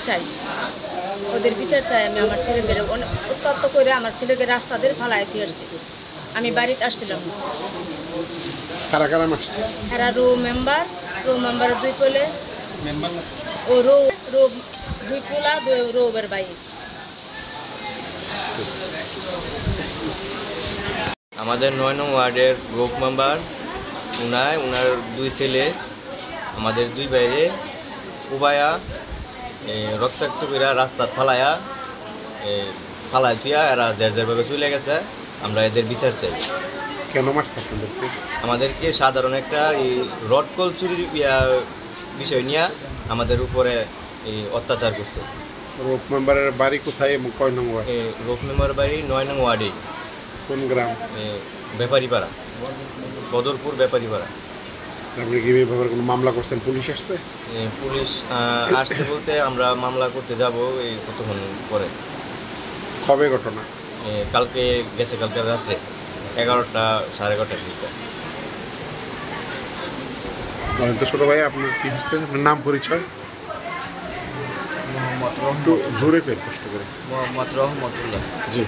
চাই, ওদের বিচার চাই। আমি আমার ছেলেদের অত্যন্ত করে আমার ছেলেকে রাস্তাদের ফালায় দিয়ে আসছি। আমি বাড়িতে আসছিলাম। কারা কারা মারছে? এরা রো মেম্বারের 2 পোলে ও রো 2 পোলা 2 রোবের ভাই। আমাদের 9 নং ওয়ার্ডের গ্রুপ মেম্বার ওনার 2 ছেলে, আমাদের 2 বাইরে উবায়া রক্তাক্ত করে রাস্তা ফালায়া থুয়া এরা যেভাবে চলে গেছে। আমরা এদের বিচার চাই। কেন মারছে আপনাদেরকে? আমাদেরকে সাধারণ একটা এই রডকল চুরির বিষয় নিয়ে আমাদের উপরে এই অত্যাচার করছে। রূপ মেম্বারের বাড়ি কোথায় এবং কয় নং ওয়ার্ড? রূপ মেম্বার বাড়ি 9 নং ওয়ার্ডে। কোন গ্রাম? ব্যাপারীপাড়া, বদরপুর ব্যাপারীপাড়া। আপনি কি ব্যাপারে কোনো মামলা করছেন? পুলিশ আসছে? পুলিশ আসছে বলতে আমরা মামলা করতে যাব এই কতক্ষণ পরে। কবে ঘটনা? কালকে রাত্রে 11টা 11:30 দিকে। তো ছোট ভাই, আপনার কি হচ্ছে? আপনার নাম পরিচয়? একটু জোরে করে কষ্ট করে। মোহাম্মদ রহমতুল্লাহ। জি।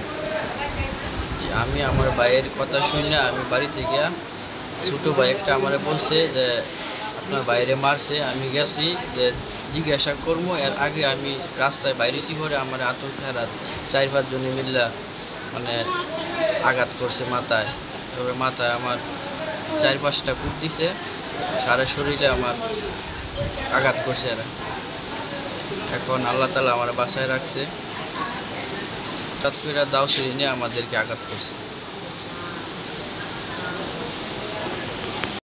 আমি আমার ভাইয়ের কথা শুনি না, আমি বাড়ি থেকে ছোটো ভাই একটা আমার বলছে যে আপনার বাইরে মারছে। আমি গেছি যে জিজ্ঞাসা করবো, এর আগে আমি রাস্তায় বাইরেছি করে আমার আতঙ্ক ফেরাত 4-5 জনে মিল্লা মানে আঘাত করছে মাথায়। তবে মাথায় আমার 4-5টা কুট দিছে, সারা শরীরে আমার আঘাত করছে এরা। এখন আল্লাহ তাআলা আমার বাসায় রাখছে। হঠাৎ করে দাও সিঁড়ি নিয়ে আমাদেরকে আঘাত করছে।